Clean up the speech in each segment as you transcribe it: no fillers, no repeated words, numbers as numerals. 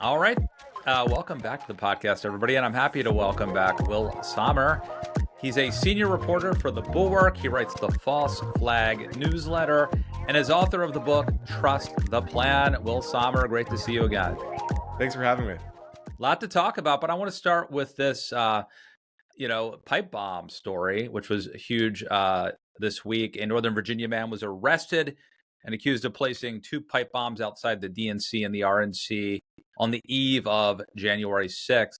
All right. Welcome back to the podcast, everybody. And I'm happy to welcome back Will Sommer. He's a senior reporter for the Bulwark. He writes the False Flag newsletter and is author of the book Trust the Plan. Will Sommer, great to see you again. Thanks for having me. A lot to talk about, but I want to start with this, pipe bomb story, which was huge this week. A Northern Virginia man was arrested and accused of placing 2 pipe bombs outside the DNC and the RNC on the eve of January 6th.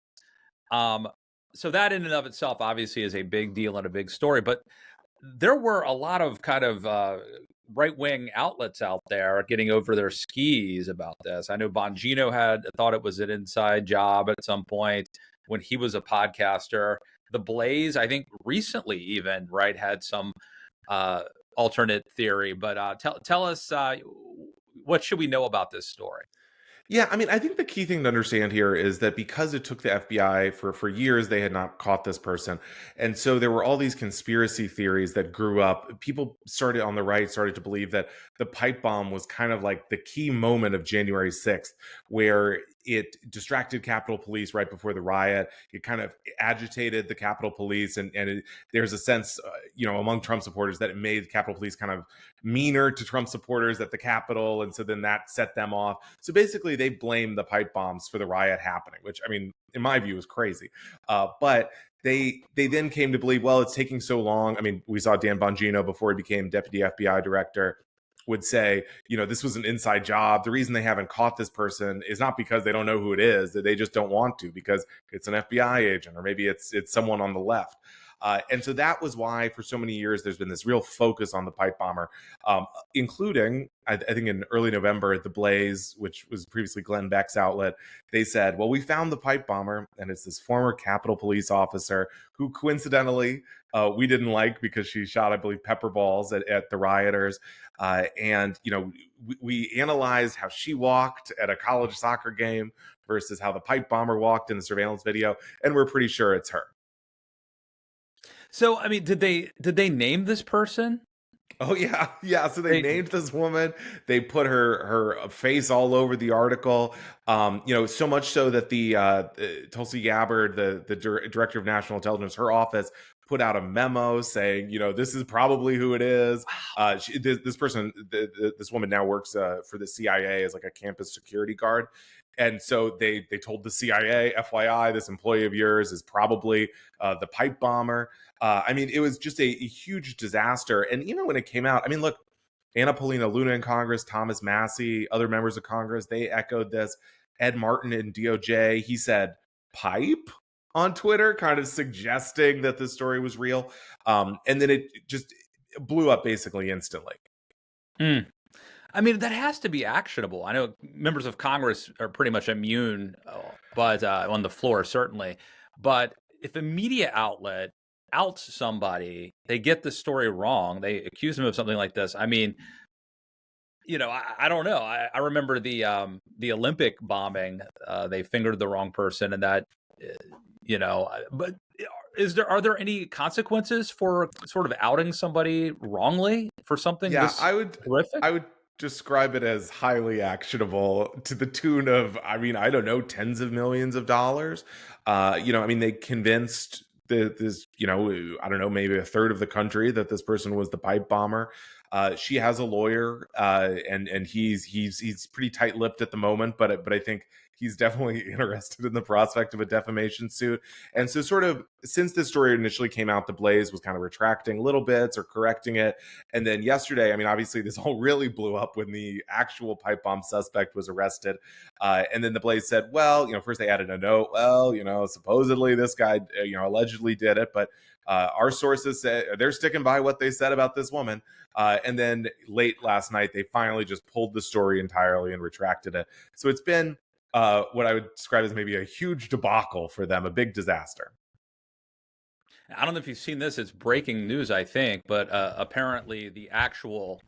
So that in and of itself obviously is a big deal and a big story, but there were a lot of kind of right-wing outlets out there getting over their skis about this. I know Bongino had thought it was an inside job at some point when he was a podcaster. The Blaze, I think recently even, right, had some alternate theory. But tell us, what should we know about this story? Yeah, I mean, I think the key thing to understand here is that because it took the FBI for years, they had not caught this person. And so there were all these conspiracy theories that grew up. People started on the right started to believe that the pipe bomb was kind of like the key moment of January 6th, where it distracted Capitol Police right before the riot. It kind of agitated the Capitol Police. There's a sense, among Trump supporters that it made Capitol Police kind of meaner to Trump supporters at the Capitol. And so then that set them off. So basically, they blamed the pipe bombs for the riot happening, which, I mean, in my view, is crazy. But they then came to believe, well, it's taking so long. I mean, we saw Dan Bongino before he became deputy FBI director would say, this was an inside job. The reason they haven't caught this person is not because they don't know who it is, that they just don't want to, because it's an FBI agent, or maybe it's someone on the left. And so that was why for so many years there's been this real focus on the pipe bomber, including, I think in early November, The Blaze, which was previously Glenn Beck's outlet, they said, well, we found the pipe bomber, and it's this former Capitol Police officer who coincidentally we didn't like because she shot, I believe, pepper balls at the rioters. We analyzed how she walked at a college soccer game versus how the pipe bomber walked in the surveillance video, and we're pretty sure it's her. So, I mean, did they name this person? Oh yeah. So they named this woman. They put her face all over the article. So much so that the Tulsi Gabbard, the director of national intelligence, her office put out a memo saying, this is probably who it is. This person, this woman now works for the CIA as like a campus security guard. And so they told the CIA, FYI, this employee of yours is probably the pipe bomber. I mean, it was just a huge disaster. And even when it came out, I mean, look, Anna Paulina Luna in Congress, Thomas Massey, other members of Congress, they echoed this. Ed Martin in DOJ, he said, pipe on Twitter, kind of suggesting that the story was real. And then it just blew up basically instantly. I mean, that has to be actionable. I know members of Congress are pretty much immune, but on the floor, certainly. But if a media outlet outs somebody, they get the story wrong, they accuse them of something like this. I mean, I don't know. I remember the Olympic bombing. They fingered the wrong person, and that, but are there any consequences for sort of outing somebody wrongly for something this horrific? I would describe it as highly actionable to the tune of, I mean, I don't know, tens of millions of dollars. I mean, they convinced this, I don't know, maybe a third of the country that this person was the pipe bomber. She has a lawyer, and he's pretty tight-lipped at the moment, but I think he's definitely interested in the prospect of a defamation suit. And so sort of since this story initially came out, The Blaze was kind of retracting little bits or correcting it. And then yesterday, I mean, obviously this all really blew up when the actual pipe bomb suspect was arrested. And then The Blaze said, well, first they added a note, well, supposedly this guy, allegedly did it, but our sources say they're sticking by what they said about this woman. And then late last night, they finally just pulled the story entirely and retracted it. So it's been what I would describe as maybe a huge debacle for them, a big disaster. I don't know if you've seen this. It's breaking news, I think, but apparently the actual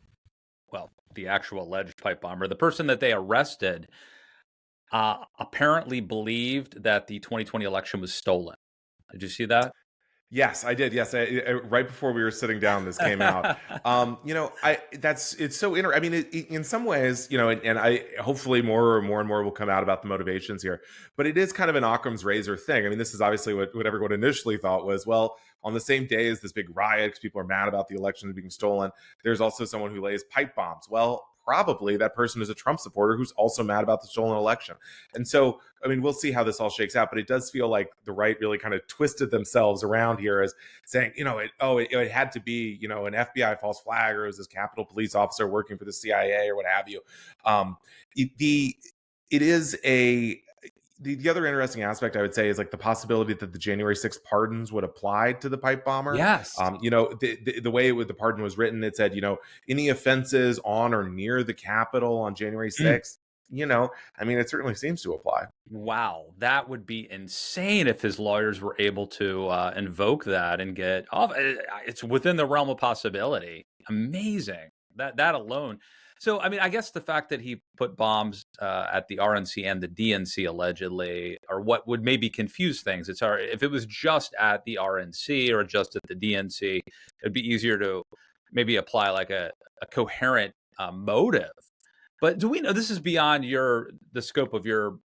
alleged pipe bomber, the person that they arrested, apparently believed that the 2020 election was stolen. Did you see that? Yes, I did. Yes, right before we were sitting down, this came out. It's so I mean, in some ways, and I hopefully more and more will come out about the motivations here. But it is kind of an Occam's razor thing. I mean, this is obviously what everyone initially thought was, well, on the same day as this big riot, because people are mad about the election being stolen, there's also someone who lays pipe bombs. Well, probably that person is a Trump supporter who's also mad about the stolen election. And so, I mean, we'll see how this all shakes out, but it does feel like the right really kind of twisted themselves around here as saying, it had to be, an FBI false flag, or it was this Capitol Police officer working for the CIA or what have you. It is the other interesting aspect, I would say, is like the possibility that the January 6th pardons would apply to the pipe bomber. Yes. The way the pardon was written, it said, any offenses on or near the Capitol on January 6th. I mean, it certainly seems to apply. Wow, that would be insane if his lawyers were able to invoke that and get off. It's within the realm of possibility. Amazing, that alone. So, I mean, I guess the fact that he put bombs at the RNC and the DNC allegedly, or what would maybe confuse things. It's hard if it was just at the RNC or just at the DNC, it'd be easier to maybe apply like a coherent motive. But do we know this is beyond the scope of your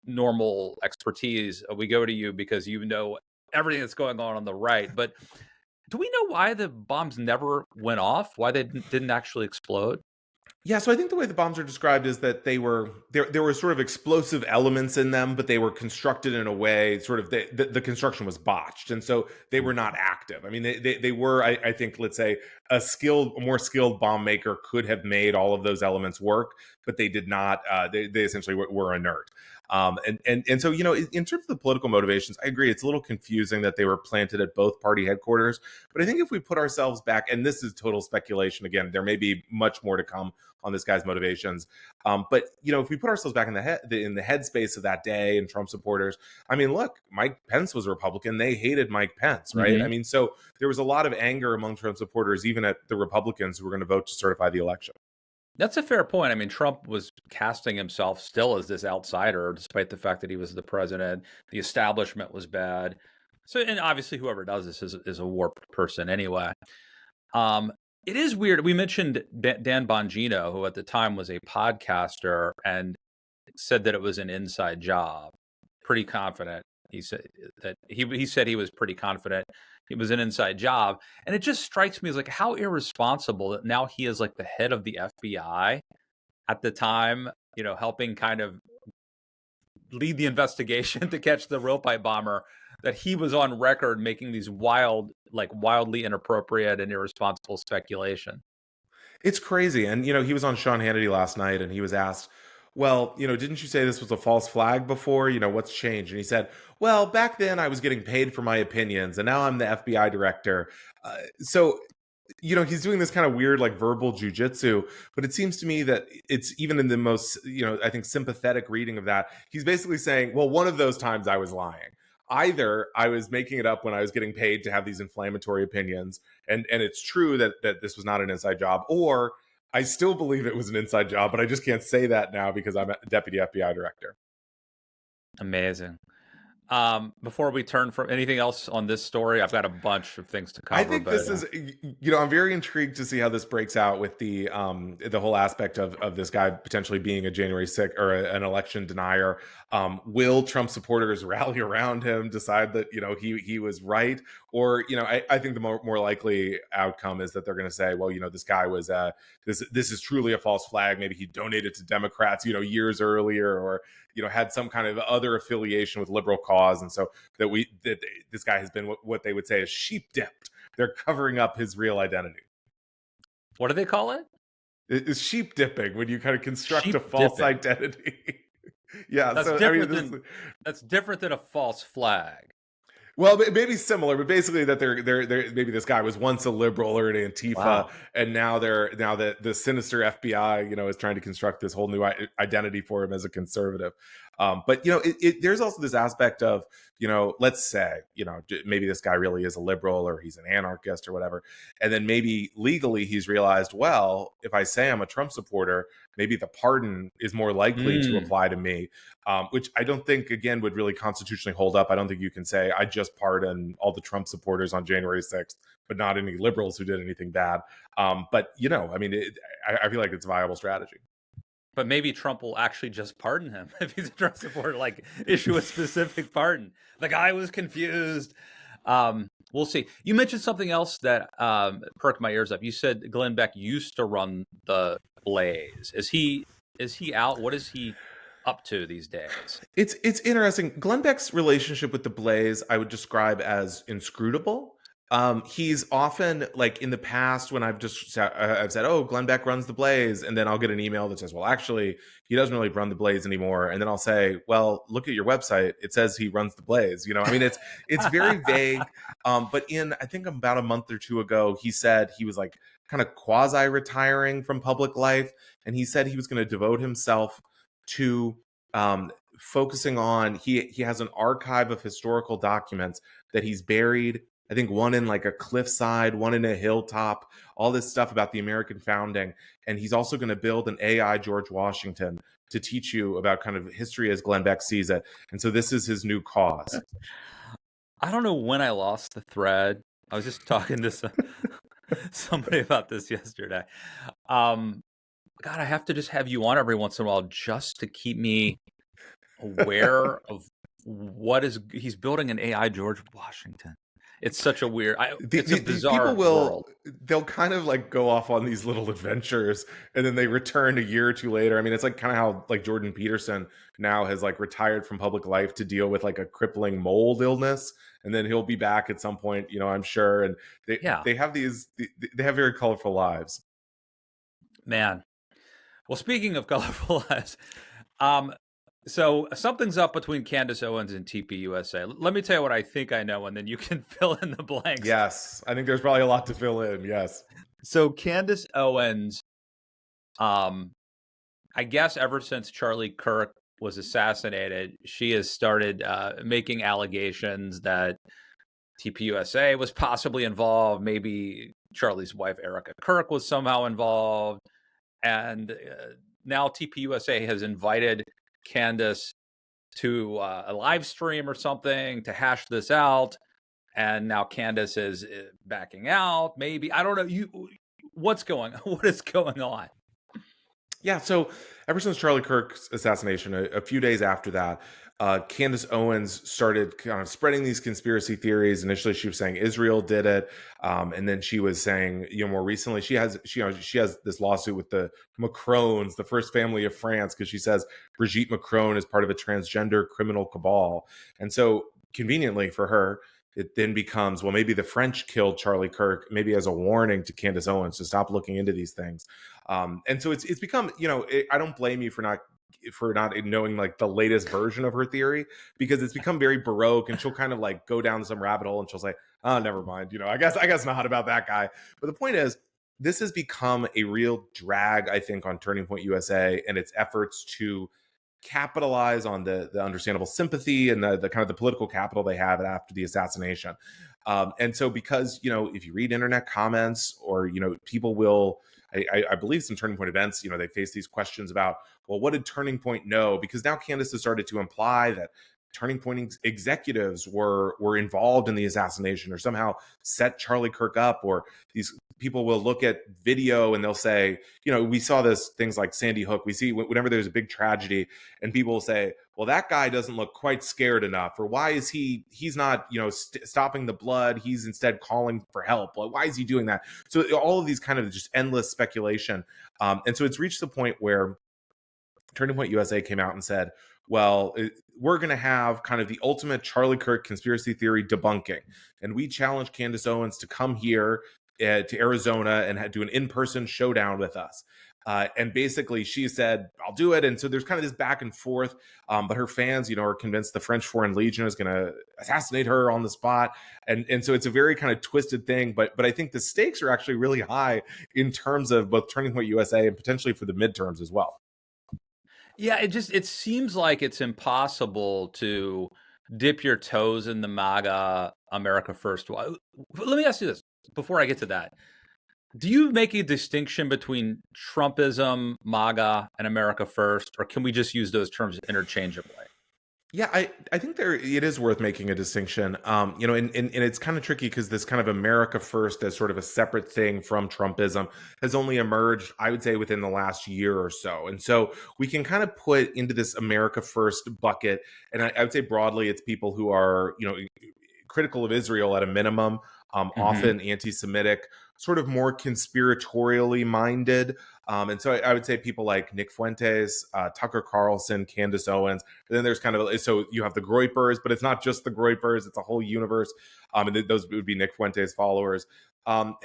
normal expertise? We go to you because you know everything that's going on the right. But do we know why the bombs never went off? Why they didn't actually explode? Yeah, so I think the way the bombs are described is that there were sort of explosive elements in them, but they were constructed in a way sort of the construction was botched, and so they were not active. I mean, they were, I think, let's say a more skilled bomb maker could have made all of those elements work, but they did not. They essentially were inert. And so, in terms of the political motivations, I agree. It's a little confusing that they were planted at both party headquarters. But I think if we put ourselves back, and this is total speculation again, there may be much more to come on this guy's motivations. But if we put ourselves back in the headspace of that day and Trump supporters, I mean, look, Mike Pence was a Republican. They hated Mike Pence, right? Mm-hmm. I mean, so there was a lot of anger among Trump supporters, even at the Republicans who were going to vote to certify the election. That's a fair point. I mean, Trump was casting himself still as this outsider, despite the fact that he was the president. The establishment was bad. So, and obviously, whoever does this is a warped person anyway. It is weird. We mentioned Dan Bongino, who at the time was a podcaster, and said that it was an inside job. Pretty confident. He said that he said he was pretty confident it was an inside job, and it just strikes me as like how irresponsible that now he is like the head of the FBI at the time, helping kind of lead the investigation to catch the real pipe bomber. That he was on record making these wildly inappropriate and irresponsible speculation. It's crazy. And, he was on Sean Hannity last night and he was asked, well, didn't you say this was a false flag before? What's changed? And he said, well, back then I was getting paid for my opinions and now I'm the FBI director. So, he's doing this kind of weird, like verbal jujitsu, but it seems to me that it's even in the most, I think sympathetic reading of that, he's basically saying, well, one of those times I was lying. Either I was making it up when I was getting paid to have these inflammatory opinions, and it's true that this was not an inside job, or I still believe it was an inside job, but I just can't say that now because I'm a deputy FBI director. Amazing. Before we turn from anything else on this story, I've got a bunch of things to cover. I think this is, I'm very intrigued to see how this breaks out with the whole aspect of this guy potentially being a January 6th or an election denier. Will Trump supporters rally around him, decide that, he was right? Or, I think the more likely outcome is that they're going to say, well, this guy was, this is truly a false flag. Maybe he donated to Democrats, years earlier, or, had some kind of other affiliation with liberal cause. And so that this guy has been what they would say is sheep dipped. They're covering up his real identity. What do they call it? It's sheep dipping, when you kind of construct a false identity. Yeah. That's different that's different than a false flag. Well, maybe similar, but basically that they're maybe this guy was once a liberal or an Antifa, wow. And now the sinister FBI, is trying to construct this whole new identity for him as a conservative. But there's also this aspect of, let's say, maybe this guy really is a liberal or he's an anarchist or whatever, and then maybe legally he's realized, well, if I say I'm a Trump supporter, maybe the pardon is more likely to apply to me, which I don't think, again, would really constitutionally hold up. I don't think you can say I just just pardon all the Trump supporters on January 6th, but not any liberals who did anything bad. But I mean, I feel like it's a viable strategy. But maybe Trump will actually just pardon him if he's a Trump supporter, like issue a specific pardon. The guy was confused. We'll see. You mentioned something else that perked my ears up. You said Glenn Beck used to run the Blaze. Is he out? What is he up to these days? It's interesting. Glenn Beck's relationship with the Blaze, I would describe as inscrutable. He's often, like, in the past when I've said, "Oh, Glenn Beck runs the Blaze," and then I'll get an email that says, "Well, actually, he doesn't really run the Blaze anymore." And then I'll say, "Well, look at your website; it says he runs the Blaze." I mean, it's very vague. But I think about a month or two ago, he said he was like kind of quasi-retiring from public life, and he said he was going to devote himself to focusing on. He has an archive of historical documents that he's buried. I think one in like a cliffside, one in a hilltop, all this stuff about the American founding. And he's also going to build an AI George Washington to teach you about kind of history as Glenn Beck sees it. And so this is his new cause. I don't know when I lost the thread. I was just talking to somebody about this yesterday. God, I have to just have you on every once in a while just to keep me aware of he's building an AI George Washington. It's such a weird, it's a bizarre world. They'll kind of like go off on these little adventures and then they return a year or two later. I mean, it's like kind of how like Jordan Peterson now has like retired from public life to deal with like a crippling mold illness. And then he'll be back at some point, I'm sure. And they have they have very colorful lives. Man. Well, speaking of colorful lives, so something's up between Candace Owens and TPUSA. Let me tell you what I think I know, and then you can fill in the blanks. Yes, I think there's probably a lot to fill in. Yes. So Candace Owens, I guess ever since Charlie Kirk was assassinated, she has started making allegations that TPUSA was possibly involved. Maybe Charlie's wife, Erica Kirk, was somehow involved. And now TPUSA has invited Candace to a live stream or something to hash this out, and now Candace is backing out. Maybe, I don't know. What is going on? Yeah, so ever since Charlie Kirk's assassination, a few days after that, Candace Owens started kind of spreading these conspiracy theories. Initially, she was saying Israel did it, and then she was saying, more recently, she has this lawsuit with the Macrons, the first family of France, because she says Brigitte Macron is part of a transgender criminal cabal. And so, conveniently for her, it then becomes, well, maybe the French killed Charlie Kirk, maybe as a warning to Candace Owens to stop looking into these things. And so it's become, I don't blame you for not knowing like the latest version of her theory, because it's become very baroque, and she'll kind of like go down some rabbit hole and she'll say, "Oh, never mind. I guess not about that guy." But the point is, this has become a real drag, I think, on Turning Point USA and its efforts to capitalize on the understandable sympathy and the kind of the political capital they have after the assassination. And so because, if you read internet comments or, people will, I believe some Turning Point events, they face these questions about, well, what did Turning Point know? Because now Candace has started to imply that Turning Point executives were involved in the assassination or somehow set Charlie Kirk up, or these people will look at video and they'll say, we saw this, things like Sandy Hook. We see whenever there's a big tragedy and people will say, well, that guy doesn't look quite scared enough, or why is he's not, stopping the blood. He's instead calling for help. Like, why is he doing that? So all of these kind of just endless speculation. And so it's reached the point where Turning Point USA came out and said, well, we're going to have kind of the ultimate Charlie Kirk conspiracy theory debunking. And we challenge Candace Owens to come here to Arizona and do an in-person showdown with us. And basically she said, I'll do it. And so there's kind of this back and forth. But her fans, are convinced the French Foreign Legion is going to assassinate her on the spot. And so it's a very kind of twisted thing. But I think the stakes are actually really high in terms of both Turning Point USA and potentially for the midterms as well. Yeah, it seems like it's impossible to dip your toes in the MAGA America First. Let me ask you this before I get to that. Do you make a distinction between Trumpism, MAGA, and America First, or can we just use those terms interchangeably? Yeah, I think there it is worth making a distinction. And it's kind of tricky because this kind of America first as sort of a separate thing from Trumpism has only emerged, I would say, within the last year or so. And so we can kind of put into this America first bucket, and I would say broadly, it's people who are, critical of Israel at a minimum, Hmm. often anti-Semitic, sort of more conspiratorially minded. And so I would say people like Nick Fuentes, Tucker Carlson, Candace Owens. And then there's kind of, so you have the Groypers, but it's not just the Groypers; it's a whole universe. And those would be Nick Fuentes followers. And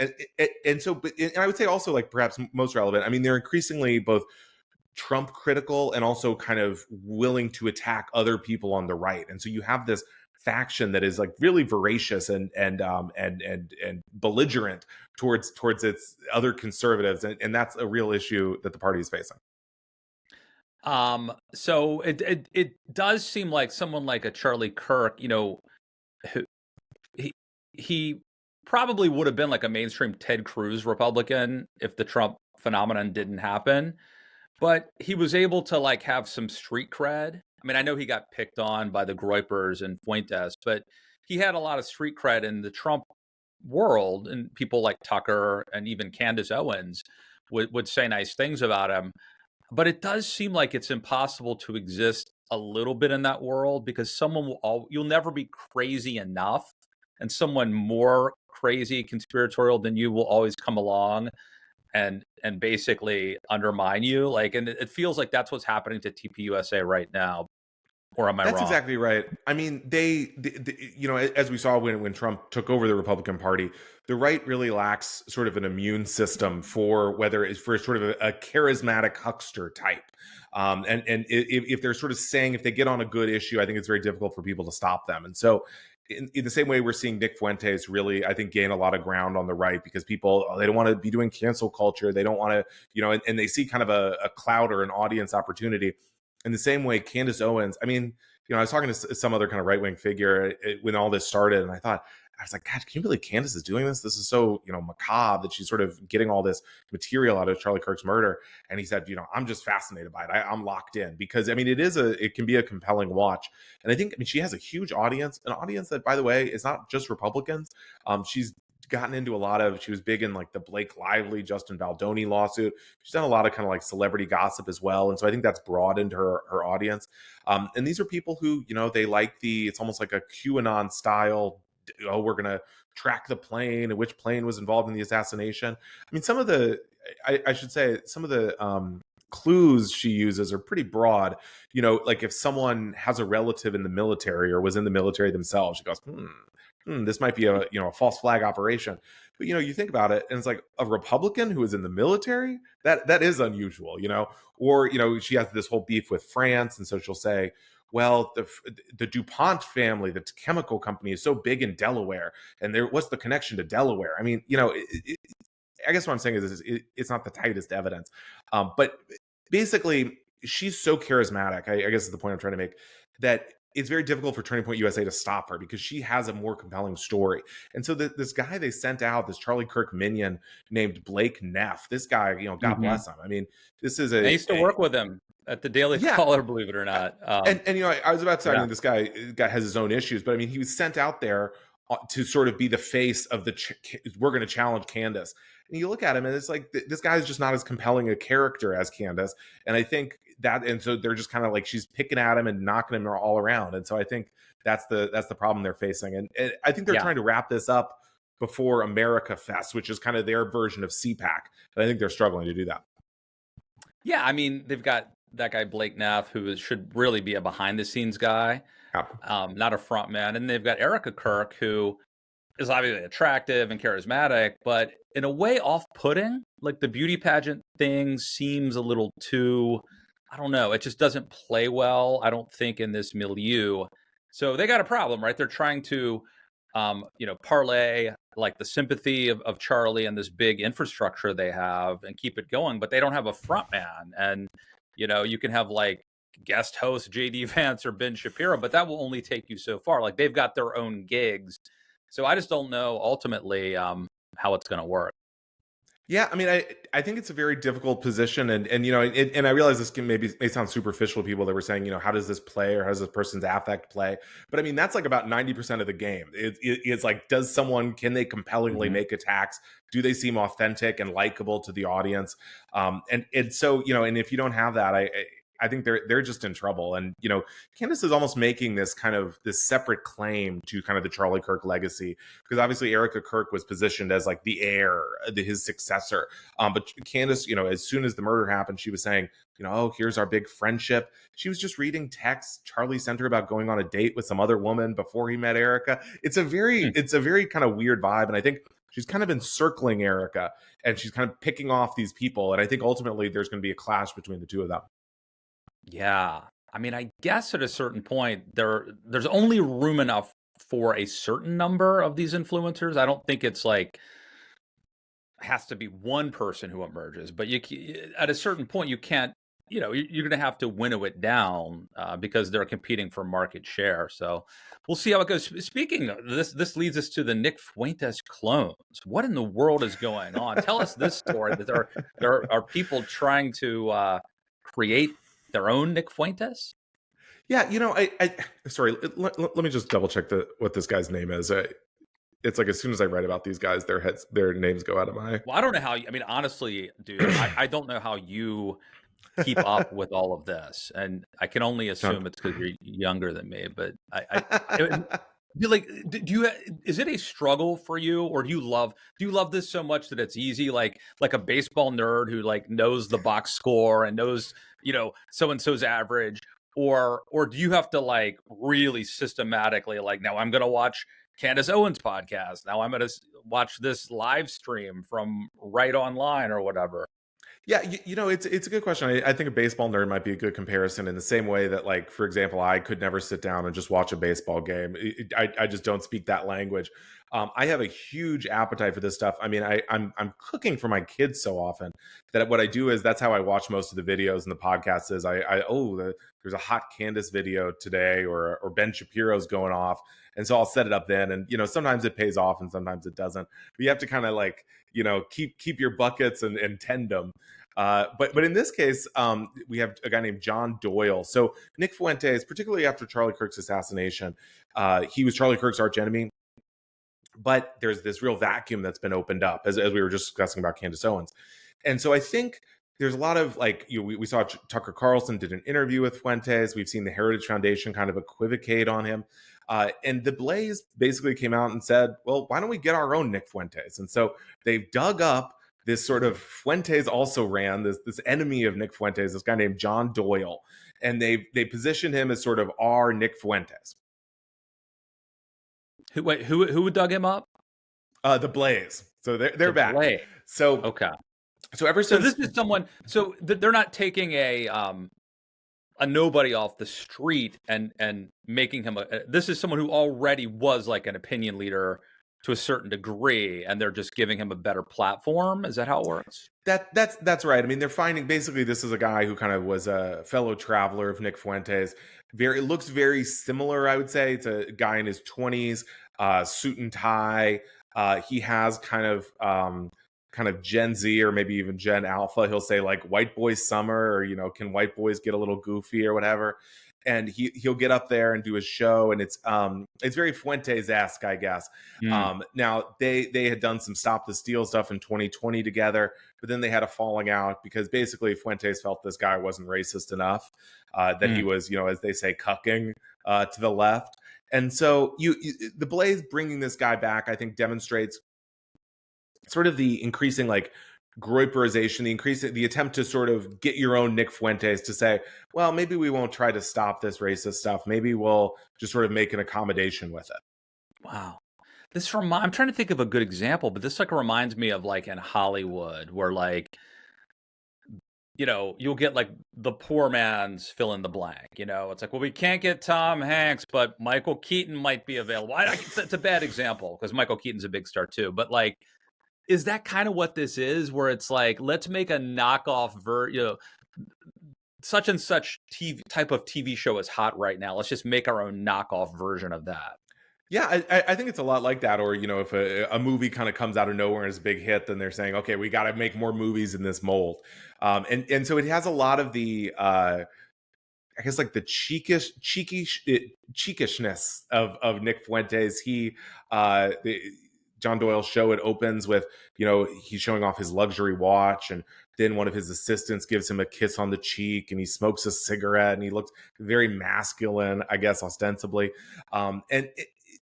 so, and I would say also, like, perhaps most relevant. I mean, they're increasingly both Trump critical and also kind of willing to attack other people on the right. And so you have this faction that is like really voracious and belligerent towards its other conservatives, and that's a real issue that the party is facing. So it does seem like someone like a Charlie Kirk, who he he probably would have been like a mainstream Ted Cruz Republican if the Trump phenomenon didn't happen. But he was able to like have some street cred. I mean, I know he got picked on by the Groypers and Fuentes, but he had a lot of street cred in the Trump world, and people like Tucker and even Candace Owens would say nice things about him. But it does seem like it's impossible to exist a little bit in that world because you'll never be crazy enough, and someone more crazy conspiratorial than you will always come along and basically undermine you. Like, and it feels like that's what's happening to TPUSA right now. Or am I That's wrong? exactly right. I mean, as we saw when Trump took over the Republican Party, the right really lacks sort of an immune system for whether it's for sort of a charismatic huckster type. And if they're sort of saying, if they get on a good issue, I think it's very difficult for people to stop them. And so, in the same way, we're seeing Nick Fuentes really, I think, gain a lot of ground on the right because people, they don't want to be doing cancel culture. They don't want to, and they see kind of a clout or an audience opportunity. In the same way, Candace Owens, I mean, I was talking to some other kind of right wing figure when all this started, and I was like, God, can you believe Candace is doing this? This is so, macabre that she's sort of getting all this material out of Charlie Kirk's murder. And he said, I'm just fascinated by it. I'm locked in because, I mean, it can be a compelling watch. And I mean, she has a huge audience, an audience that, by the way, is not just Republicans. She's gotten into she was big in like the Blake Lively, Justin Baldoni lawsuit. She's done a lot of kind of like celebrity gossip as well. And so I think that's broadened her audience. And these are people who, they like it's almost like a QAnon style. Oh, we're going to track the plane and which plane was involved in the assassination. I mean, I should say, some of the clues she uses are pretty broad. Like if someone has a relative in the military or was in the military themselves, she goes, this might be a false flag operation. But you think about it, and it's like a Republican who is in the military. That is unusual, Or she has this whole beef with France, and so she'll say, well, the DuPont family, the chemical company, is so big in Delaware, and what's the connection to Delaware? I mean, I guess what I'm saying is it's not the tightest evidence, but basically, she's so charismatic. I guess is the point I'm trying to make, that it's very difficult for Turning Point USA to stop her because she has a more compelling story. And so this guy they sent out, this Charlie Kirk minion named Blake Neff, this guy, God Hmm. bless him. I mean, this is I used to work with him at the Daily yeah, Caller, believe it or not. and I was about to say, I Yeah. mean, this guy has his own issues, but I mean, he was sent out there to sort of be the face of we're going to challenge Candace. And you look at him, and it's like this guy is just not as compelling a character as Candace. And I think and so they're just kind of like she's picking at him and knocking him all around. And so I think that's the problem they're facing. And I think they're Yeah. trying to wrap this up before America Fest, which is kind of their version of CPAC. And I think they're struggling to do that. Yeah. I mean, they've got that guy, Blake Neff, should really be a behind the scenes guy, Yeah. not a front man. And they've got Erica Kirk, who is obviously attractive and charismatic, but in a way off putting. Like the beauty pageant thing seems a little too, I don't know, it just doesn't play well, I don't think, in this milieu. So they got a problem, right? They're trying to, parlay like the sympathy of Charlie and this big infrastructure they have and keep it going, but they don't have a front man. And, you can have like guest host JD Vance or Ben Shapiro, but that will only take you so far. Like they've got their own gigs. So I just don't know ultimately how it's going to work. Yeah, I mean, I think it's a very difficult position, and and I realize this may sound superficial to people that were saying, how does this play or how does this person's affect play? But I mean, that's like about 90% of the game. It's like, can they compellingly Hmm. make attacks? Do they seem authentic and likable to the audience? And so and if you don't have that, I think they're just in trouble. And Candace is almost making this separate claim to kind of the Charlie Kirk legacy, because obviously Erica Kirk was positioned as like the heir, his successor. But Candace, as soon as the murder happened, she was saying, oh, here's our big friendship. She was just reading texts Charlie sent her about going on a date with some other woman before he met Erica. It's a very kind of weird vibe, and I think she's kind of encircling Erica, and she's kind of picking off these people. And I think ultimately there's going to be a clash between the two of them. Yeah. I mean, I guess at a certain point there's only room enough for a certain number of these influencers. I don't think it's like has to be one person who emerges, but at a certain point you can't, you're going to have to winnow it down because they're competing for market share. So we'll see how it goes. Speaking of this leads us to the Nick Fuentes clones. What in the world is going on? Tell us this story. That there are people trying to create their own Nick Fuentes. Yeah, I sorry. Let me just double check what this guy's name is. It's like as soon as I write about these guys, their names go out of my. Well, I don't know how. I mean, honestly, dude, I don't know how you keep up with all of this, and I can only John. assume it's because you're younger than me. But I be like, do you? Is it a struggle for you, or do you love this so much that it's easy, like a baseball nerd who like knows the box score and knows so and so's average, or do you have to like really systematically like now I'm gonna watch Candace Owens podcast. Now I'm going to watch this live stream from Right Online or whatever. Yeah, it's a good question. I think a baseball nerd might be a good comparison in the same way that, like, for example, I could never sit down and just watch a baseball game. I just don't speak that language. I have a huge appetite for this stuff. I mean, I'm cooking for my kids so often that what I do is that's how I watch most of the videos and the podcasts. Is there's a hot Candace video today, or Ben Shapiro's going off, and so I'll set it up then. And sometimes it pays off and sometimes it doesn't. But you have to kind of like keep your buckets and tend them. But in this case, we have a guy named John Doyle. So Nick Fuentes, particularly after Charlie Kirk's assassination, he was Charlie Kirk's archenemy. But there's this real vacuum that's been opened up, as we were just discussing about Candace Owens. And so I think there's a lot of like, we saw Tucker Carlson did an interview with Fuentes. We've seen the Heritage Foundation kind of equivocate on him. And the Blaze basically came out and said, well, why don't we get our own Nick Fuentes? And so they've dug up this sort of Fuentes also ran this enemy of Nick Fuentes, this guy named John Doyle. And they positioned him as sort of our Nick Fuentes. Who dug him up? The Blaze. So they're back. Blaze. So okay. So ever since this is someone, so they're not taking a nobody off the street and making him this is someone who already was like an opinion leader to a certain degree, and they're just giving him a better platform. Is that how it works? That's right. I mean, they're finding basically this is a guy who kind of was a fellow traveler of Nick Fuentes. It looks very similar, I would say. It's a guy in his 20s, suit and tie. He has kind of Gen Z or maybe even Gen Alpha. He'll say like white boy summer, or can white boys get a little goofy or whatever. And he'll get up there and do his show, and it's very Fuentes-esque, I guess. Now they had done some Stop the Steal stuff in 2020 together, but then they had a falling out because basically Fuentes felt this guy wasn't racist enough, that he was, as they say, cucking to the left. And so the Blaze bringing this guy back, I think, demonstrates sort of the increasing like Groyperization, the attempt to sort of get your own Nick Fuentes to say, well, maybe we won't try to stop this racist stuff. Maybe we'll just sort of make an accommodation with it. Wow. I'm trying to think of a good example, but this like reminds me of like in Hollywood where like, you'll get like the poor man's fill in the blank. It's like, well, we can't get Tom Hanks, but Michael Keaton might be available. It's a bad example because Michael Keaton's a big star too. But like, is that kind of what this is? Where it's like, let's make a knockoff such and such type of TV show is hot right now. Let's just make our own knockoff version of that. Yeah, I think it's a lot like that. Or, if a movie kind of comes out of nowhere and is a big hit, then they're saying, okay, we got to make more movies in this mold. And so it has a lot of the I guess like the cheekishness of Nick Fuentes. John Doyle's show, it opens with, he's showing off his luxury watch, and then one of his assistants gives him a kiss on the cheek, and he smokes a cigarette, and he looks very masculine, I guess, ostensibly. And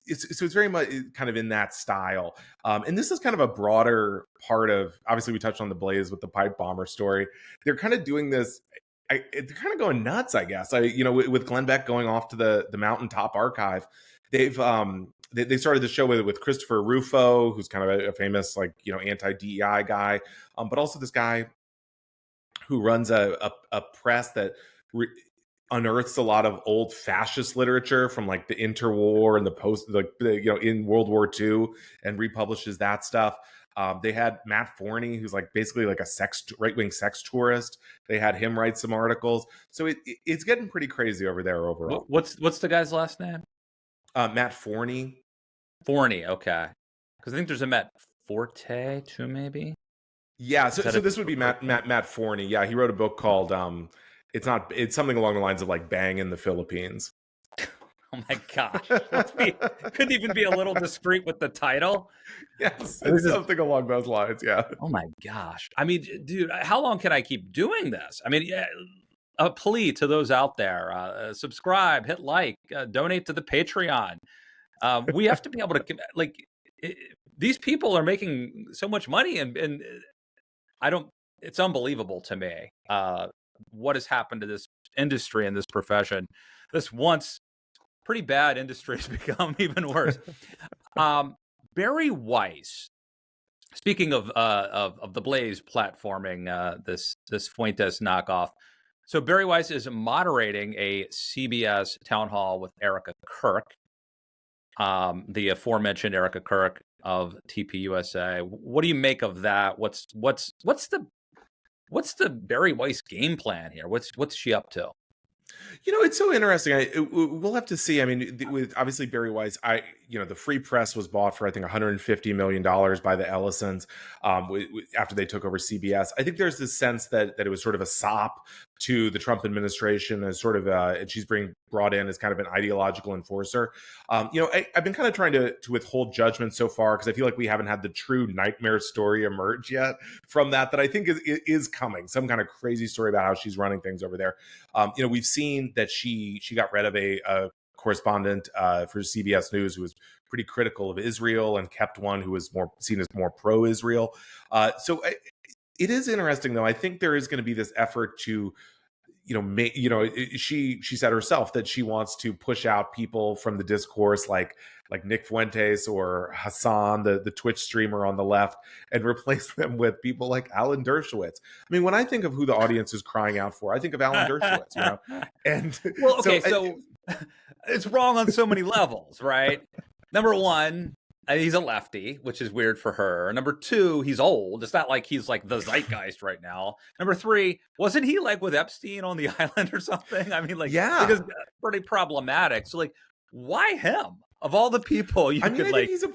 it's very much kind of in that style. And this is kind of a broader part of, obviously we touched on the Blaze with the pipe bomber story. They're kind of doing this. They're kind of going nuts, I guess. With Glenn Beck going off to the Mountaintop Archive, they've they started the show with Christopher Rufo, who's kind of a famous anti DEI guy, but also this guy who runs a press that unearths a lot of old fascist literature from like the interwar and the post, in World War II, and republishes that stuff. They had Matt Forney, who's like basically like a right-wing sex tourist. They had him write some articles. So it's getting pretty crazy over there overall. What's the guy's last name? Matt Forney. Forney, okay. Because I think there's a Matt Forte too, maybe. Yeah, so this would be Matt Forney. Yeah, he wrote a book called it's something along the lines of like Bang in the Philippines. Oh my gosh. Couldn't even be a little discreet with the title. Yes, it's something along those lines. Yeah. Oh my gosh. I mean, dude, how long can I keep doing this? I mean, yeah, a plea to those out there: subscribe, hit like, donate to the Patreon. We have to be able to these people are making so much money, and I don't. It's unbelievable to me what has happened to this industry and this profession. This once pretty bad industry has become even worse. Barry Weiss, speaking of the Blaze platforming this Fuentes knockoff. So Barry Weiss is moderating a CBS town hall with Erica Kirk, the aforementioned Erica Kirk of TPUSA. What do you make of that? What's the Barry Weiss game plan here? What's she up to? It's so interesting. We'll have to see. I mean, with obviously Barry Weiss, the Free Press was bought for I think $150 million by the Ellisons after they took over CBS. I think there's this sense that it was sort of a sop to the Trump administration as sort of and she's being brought in as kind of an ideological enforcer. I've been kind of trying to withhold judgment so far because I feel like we haven't had the true nightmare story emerge yet from that I think is coming. Some kind of crazy story about how she's running things over there. We've seen that she got rid of a correspondent for CBS News who was pretty critical of Israel and kept one who was seen as more pro-Israel. It is interesting, though. I think there is going to be this effort to, she said herself that she wants to push out people from the discourse like Nick Fuentes or Hassan, the Twitch streamer on the left, and replace them with people like Alan Dershowitz. I mean, when I think of who the audience is crying out for, I think of Alan Dershowitz, And well, okay, so it's wrong on so many levels, right? Number one, he's a lefty, which is weird for her. Number two, he's old. It's not like he's like the zeitgeist right now. Number three, wasn't he like with Epstein on the island or something? I mean, because pretty problematic. So why him? Of all the people, I think he's a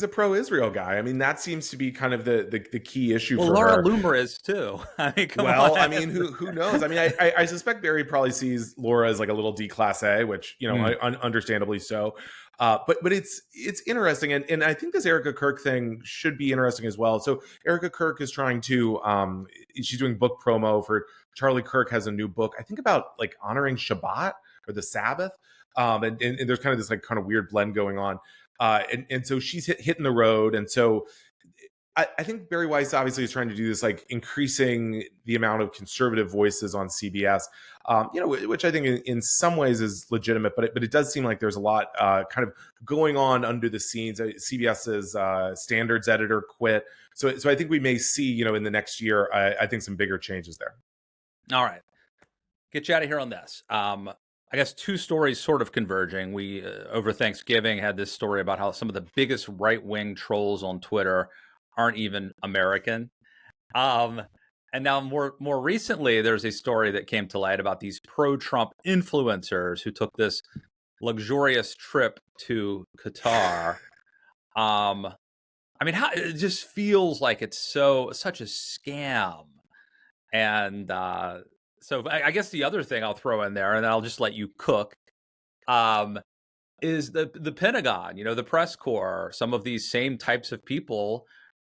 pro-Israel guy. I mean, that seems to be kind of the key issue for Laura her. Loomer is too. I mean, I mean, who knows? I mean, I suspect Barry probably sees Laura as like a little D-class-A, which understandably so. But it's interesting, and I think this Erica Kirk thing should be interesting as well. So Erica Kirk is trying to she's doing book promo for Charlie Kirk has a new book, I think about like honoring Shabbat or the Sabbath. And there's kind of this like kind of weird blend going on. And so she's hitting the road. And so I think Barry Weiss obviously is trying to do this, like increasing the amount of conservative voices on CBS, which I think in some ways is legitimate, but it does seem like there's a lot kind of going on under the scenes. CBS's standards editor quit. So I think we may see, in the next year, I think some bigger changes there. All right. Get you out of here on this. I guess two stories sort of converging. We, over Thanksgiving, had this story about how some of the biggest right-wing trolls on Twitter aren't even American. And now more recently, there's a story that came to light about these pro-Trump influencers who took this luxurious trip to Qatar. I mean, how it just feels like it's such a scam. And so I guess the other thing I'll throw in there, and I'll just let you cook, um, is the Pentagon. You know, the press corps. Some of these same types of people,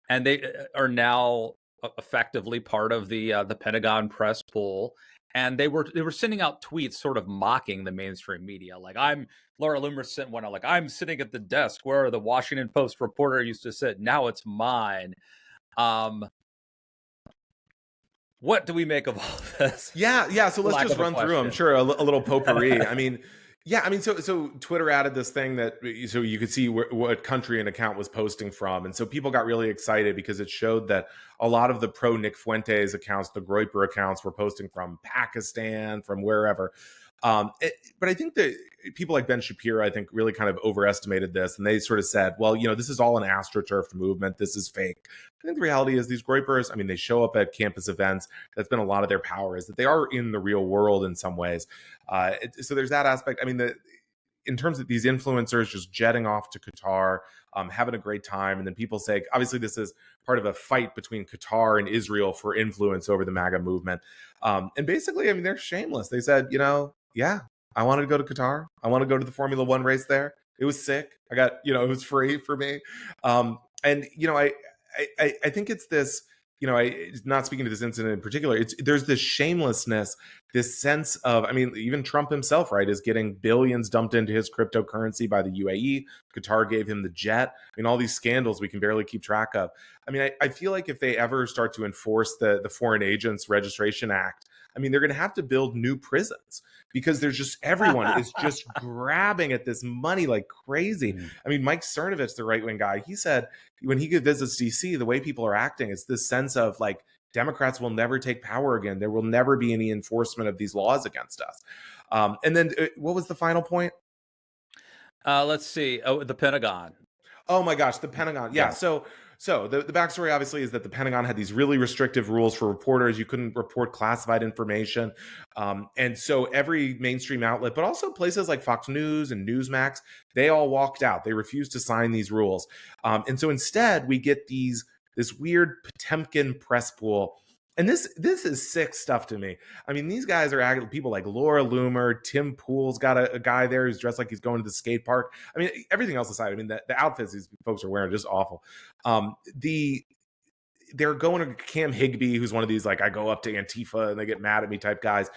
and they are now effectively part of the Pentagon press pool. And they were sending out tweets, sort of mocking the mainstream media. Like Laura Loomer sent one out, like, I'm sitting at the desk where the Washington Post reporter used to sit. Now it's mine. What do we make of all this? Yeah. So let's just run through them. Sure, a little potpourri. I mean, so Twitter added this thing that so you could see what country an account was posting from, and so people got really excited because it showed that a lot of the pro Nick Fuentes accounts, the Groyper accounts, were posting from Pakistan, from wherever. But I think that people like Ben Shapiro, I think, really kind of overestimated this, and they sort of said, well, this is all an astroturf movement. This is fake. I think the reality is these Groypers, I mean, they show up at campus events. That's been a lot of their power, is that they are in the real world in some ways. So there's that aspect. I mean, in terms of these influencers just jetting off to Qatar, having a great time, and then people say, obviously, this is part of a fight between Qatar and Israel for influence over the MAGA movement. And basically, I mean, they're shameless. They said, yeah, I wanted to go to Qatar. I want to go to the Formula One race there. It was sick. I got, it was free for me. And, I think it's this, not speaking to this incident in particular, there's this shamelessness, this sense of, I mean, even Trump himself, right, is getting billions dumped into his cryptocurrency by the UAE. Qatar gave him the jet. I mean, all these scandals we can barely keep track of. I mean, I feel like if they ever start to enforce the Foreign Agents Registration Act, I mean, they're going to have to build new prisons because there's just everyone is just grabbing at this money like crazy. I mean, Mike Cernovich, the right-wing guy, he said when he visits DC, the way people are acting, it's this sense of like Democrats will never take power again. There will never be any enforcement of these laws against us. And then what was the final point? Let's see. Oh, the Pentagon. Oh my gosh, the Pentagon. Yeah. So the backstory obviously is that the Pentagon had these really restrictive rules for reporters. You couldn't report classified information. And so every mainstream outlet, but also places like Fox News and Newsmax, they all walked out. They refused to sign these rules. And so instead we get this weird Potemkin press pool. And this is sick stuff to me. I mean, these guys are people like Laura Loomer, Tim Pool's got a guy there who's dressed like he's going to the skate park. I mean, everything else aside, I mean, the outfits these folks are wearing are just awful. They're going to Cam Higbee, who's one of these, like, I go up to Antifa and they get mad at me type guys.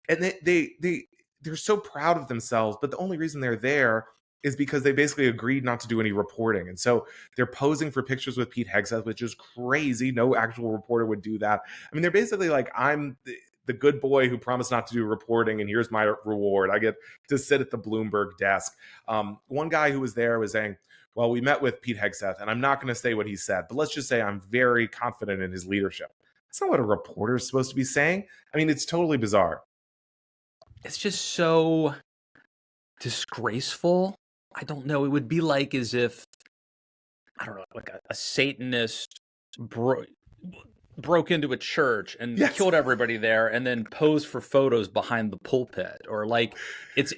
And they're so proud of themselves, but the only reason they're there is because they basically agreed not to do any reporting. And so they're posing for pictures with Pete Hegseth, which is crazy. No actual reporter would do that. I mean, they're basically like, I'm the good boy who promised not to do reporting, and here's my reward. I get to sit at the Bloomberg desk. One guy who was there was saying, well, we met with Pete Hegseth, and I'm not going to say what he said, but let's just say I'm very confident in his leadership. That's not what a reporter is supposed to be saying. I mean, it's totally bizarre. It's just so disgraceful. I don't know. It would be like as if, I don't know, like a Satanist broke into a church and killed everybody there and then posed for photos behind the pulpit. Or like it's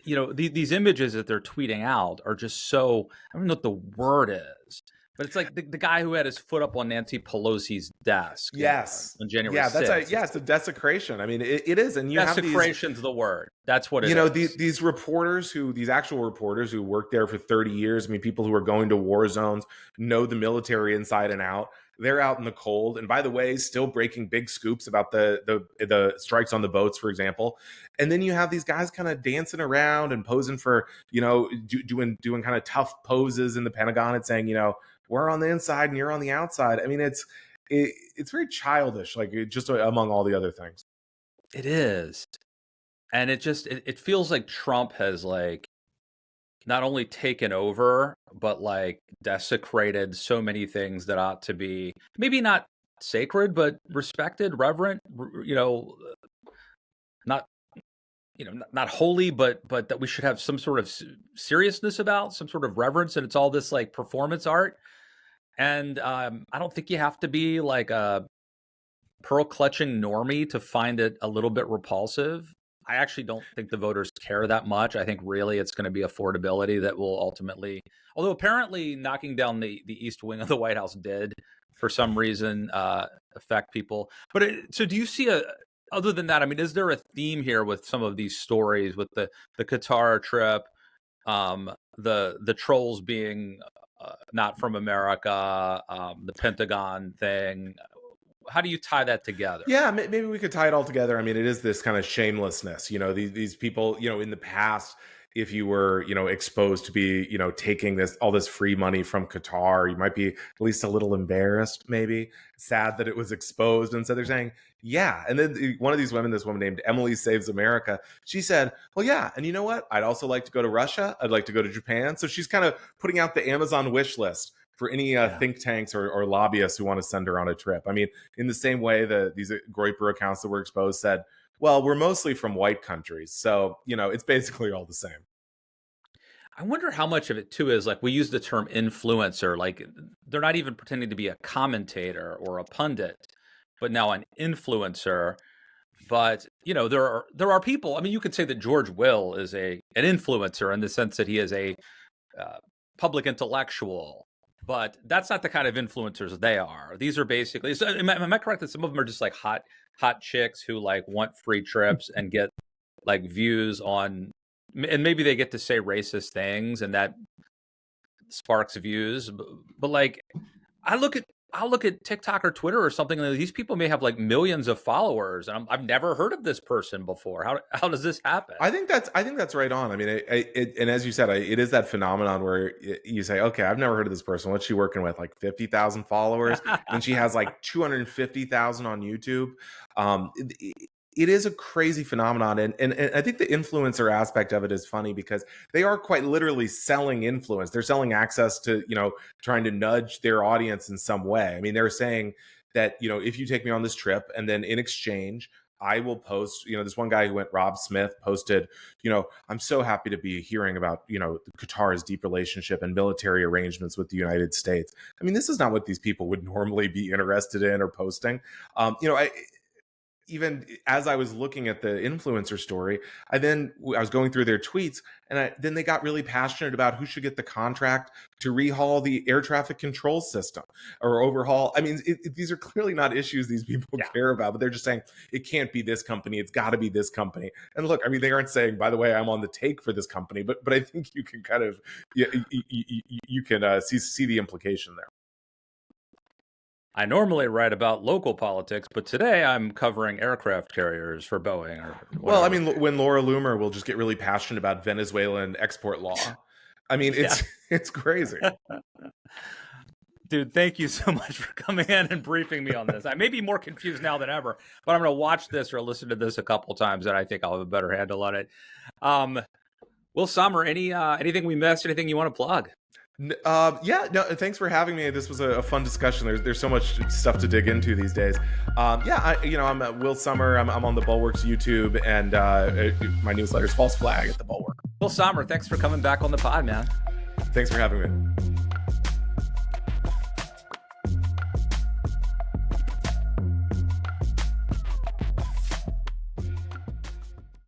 these images that they're tweeting out are just so, I don't know what the word is, but it's like the guy who had his foot up on Nancy Pelosi's desk. Yes. On January 6th. It's a desecration. I mean, it is. And you desecration's the word. That's what it is. These reporters these actual reporters who worked there for 30 years, I mean, people who are going to war zones, know the military inside and out. They're out in the cold. And by the way, still breaking big scoops about the strikes on the boats, for example. And then you have these guys kind of dancing around and posing for, doing kind of tough poses in the Pentagon and saying, we're on the inside and you're on the outside. I mean, it's very childish, like just among all the other things. It is. And it feels like Trump has like not only taken over, but like desecrated so many things that ought to be maybe not sacred, but respected, reverent, not holy, but that we should have some sort of seriousness about, some sort of reverence. And it's all this like performance art. And I don't think you have to be like a pearl clutching normie to find it a little bit repulsive. I actually don't think the voters care that much. I think really it's going to be affordability that will ultimately, although apparently knocking down the East Wing of the White House did for some reason affect people. But so do you see other than that, I mean, is there a theme here with some of these stories with the Qatar trip, the trolls being not from America, the Pentagon thing? How do you tie that together? Yeah, maybe we could tie it all together. I mean, it is this kind of shamelessness. These people, in the past, if you were, exposed to be, taking all this free money from Qatar, you might be at least a little embarrassed, maybe sad that it was exposed. And so they're saying, yeah. And then one of these women, this woman named Emily Saves America, she said, well, yeah. And you know what? I'd also like to go to Russia. I'd like to go to Japan. So she's kind of putting out the Amazon wish list for any think tanks or lobbyists who want to send her on a trip. I mean, in the same way that these Groyper accounts that were exposed said, well, we're mostly from white countries. So, it's basically all the same. I wonder how much of it too is like we use the term influencer, like they're not even pretending to be a commentator or a pundit, but now an influencer. But there are people. I mean, you could say that George Will is an influencer in the sense that he is a public intellectual, but that's not the kind of influencers they are. These are basically. So am I correct that some of them are just like hot chicks who like want free trips and get like views on, and maybe they get to say racist things and that sparks views. But like, I'll look at TikTok or Twitter or something, and these people may have like millions of followers, and I've never heard of this person before. How does this happen? I think that's right on. I mean, and as you said, it is that phenomenon where you say, okay, I've never heard of this person. What's she working with? Like 50,000 followers, and she has like 250,000 on YouTube. It is a crazy phenomenon. And I think the influencer aspect of it is funny because they are quite literally selling influence. They're selling access to, trying to nudge their audience in some way. I mean, they're saying that, if you take me on this trip and then in exchange, I will post, this one guy who went, Rob Smith, posted, I'm so happy to be hearing about, Qatar's deep relationship and military arrangements with the United States. I mean, this is not what these people would normally be interested in or posting. Even as I was looking at the influencer story, I was going through their tweets, and then they got really passionate about who should get the contract to rehaul the air traffic control system or overhaul. I mean, these are clearly not issues these people care about, but they're just saying it can't be this company. It's got to be this company. And look, I mean, they aren't saying, by the way, I'm on the take for this company, but I think you can kind of you can see the implication there. I normally write about local politics, but today I'm covering aircraft carriers for Boeing. Well, I mean, when Laura Loomer will just get really passionate about Venezuelan export law. I mean, it's crazy. Dude, thank you so much for coming in and briefing me on this. I may be more confused now than ever, but I'm going to watch this or listen to this a couple times, and I think I'll have a better handle on it. Will Sommer, anything we missed? Anything you want to plug? Thanks for having me. This was a fun discussion. There's so much stuff to dig into these days. I'm Will Sommer. I'm on the Bulwark's YouTube, and my newsletter's False Flag at the Bulwark. Will Sommer, thanks for coming back on the pod, man. Thanks for having me.